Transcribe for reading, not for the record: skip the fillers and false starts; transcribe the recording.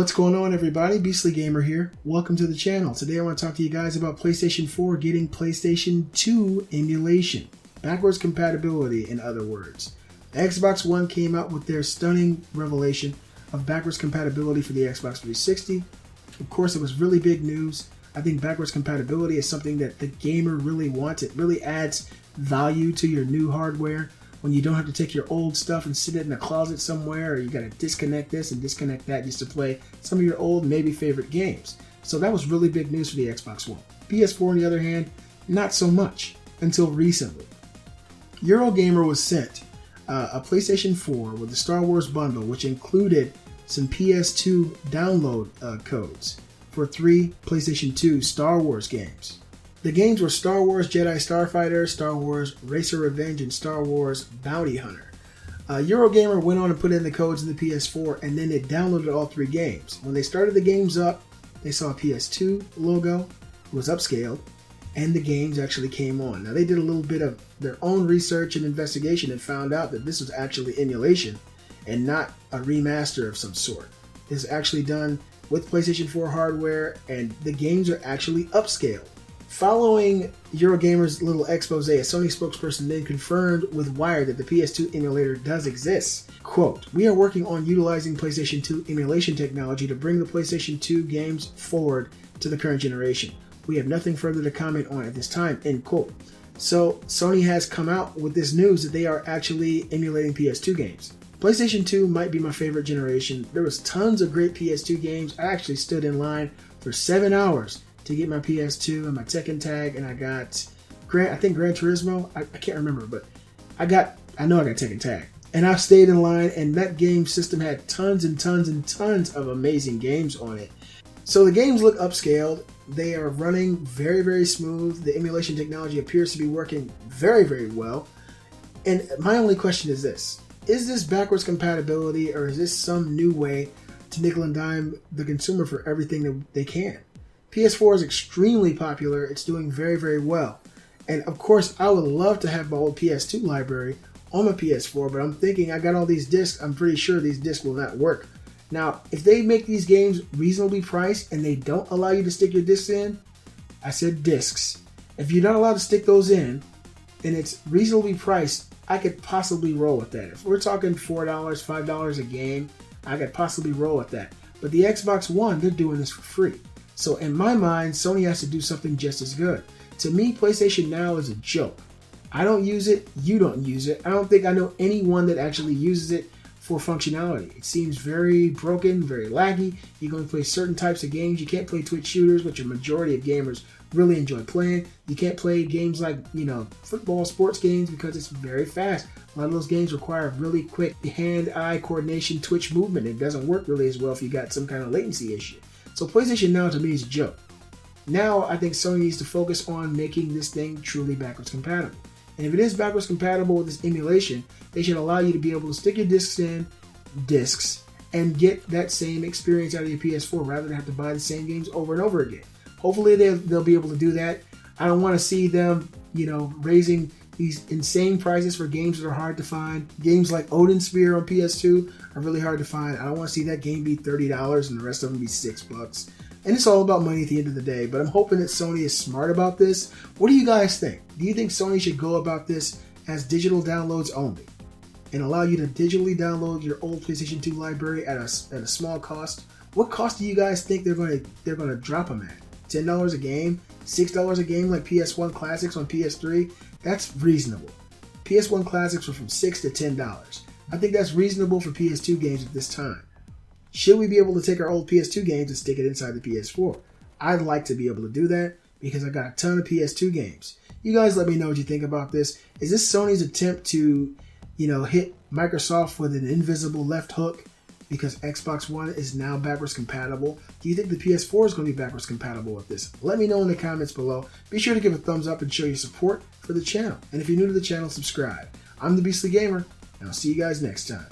What's going on, everybody? Beastly Gamer here. Welcome to the channel. Today I want to talk to you guys about PlayStation 4 getting PlayStation 2 emulation. Backwards compatibility, in other words. The Xbox One came out with their stunning revelation of backwards compatibility for the Xbox 360. Of course, it was really big news. I think backwards compatibility is something that the gamer really wants. It really adds value to your new hardware when you don't have to take your old stuff and sit it in a closet somewhere, or you got to disconnect this and disconnect that just to play some of your old, maybe favorite games. So that was really big news for the Xbox One. PS4, on the other hand, not so much until recently. Eurogamer was sent a PlayStation 4 with the Star Wars bundle, which included some PS2 download codes for 3 PlayStation 2 Star Wars games. The games were Star Wars Jedi Starfighter, Star Wars Racer Revenge, and Star Wars Bounty Hunter. Eurogamer went on and put in the codes in the PS4, and then they downloaded all 3 games. When they started the games up, they saw a PS2 logo, it was upscaled, and the games actually came on. Now, they did a little bit of their own research and investigation and found out that this was actually emulation and not a remaster of some sort. This is actually done with PlayStation 4 hardware, and the games are actually upscaled. Following Eurogamer's little expose, a Sony spokesperson then confirmed with Wired that the PS2 emulator does exist. Quote, "We are working on utilizing PlayStation 2 emulation technology to bring the PlayStation 2 games forward to the current generation. We have nothing further to comment on at this time," end quote. So Sony has come out with this news that they are actually emulating PS2 games. PlayStation 2 might be my favorite generation. There was tons of great PS2 games. I actually stood in line for 7 hours to get my PS2 and my Tekken tag, and I got Gran Turismo. I can't remember, but I know I got Tekken tag. And I stayed in line, and that game system had tons and tons and tons of amazing games on it. So the games look upscaled. They are running very, very smooth. The emulation technology appears to be working very, very well. And my only question is this: is this backwards compatibility, or is this some new way to nickel and dime the consumer for everything that they can? PS4 is extremely popular. It's doing very, very well. And of course, I would love to have my old PS2 library on my PS4, but I'm thinking I got all these discs. I'm pretty sure these discs will not work. Now, if they make these games reasonably priced and they don't allow you to stick your discs in, I said discs. If you're not allowed to stick those in and it's reasonably priced, I could possibly roll with that. If we're talking $4, $5 a game, I could possibly roll with that. But the Xbox One, they're doing this for free. So in my mind, Sony has to do something just as good. To me, PlayStation Now is a joke. I don't use it. You don't use it. I don't think I know anyone that actually uses it for functionality. It seems very broken, very laggy. You can only play certain types of games. You can't play Twitch shooters, which a majority of gamers really enjoy playing. You can't play games like, football, sports games, because it's very fast. A lot of those games require really quick hand-eye coordination, twitch movement. It doesn't work really as well if you got some kind of latency issue. So PlayStation Now to me is a joke. Now I think Sony needs to focus on making this thing truly backwards compatible. And if it is backwards compatible with this emulation, they should allow you to be able to stick your discs and get that same experience out of your PS4 rather than have to buy the same games over and over again. Hopefully they'll be able to do that. I don't want to see them, raising these insane prices for games that are hard to find. Games like Odin Sphere on PS2 are really hard to find. I don't want to see that game be $30 and the rest of them be $6. And it's all about money at the end of the day, but I'm hoping that Sony is smart about this. What do you guys think? Do you think Sony should go about this as digital downloads only and allow you to digitally download your old PlayStation 2 library at a small cost? What cost do you guys think they're going to drop them at? $10 a game? $6 a game like PS1 Classics on PS3? That's reasonable. PS1 Classics were from $6 to $10. I think that's reasonable for PS2 games at this time. Should we be able to take our old PS2 games and stick it inside the PS4? I'd like to be able to do that because I got a ton of PS2 games. You guys let me know what you think about this. Is this Sony's attempt to, hit Microsoft with an invisible left hook because Xbox One is now backwards compatible? Do you think the PS4 is going to be backwards compatible with this? Let me know in the comments below. Be sure to give a thumbs up and show your support for the channel. And if you're new to the channel, subscribe. I'm the Beastly Gamer, and I'll see you guys next time.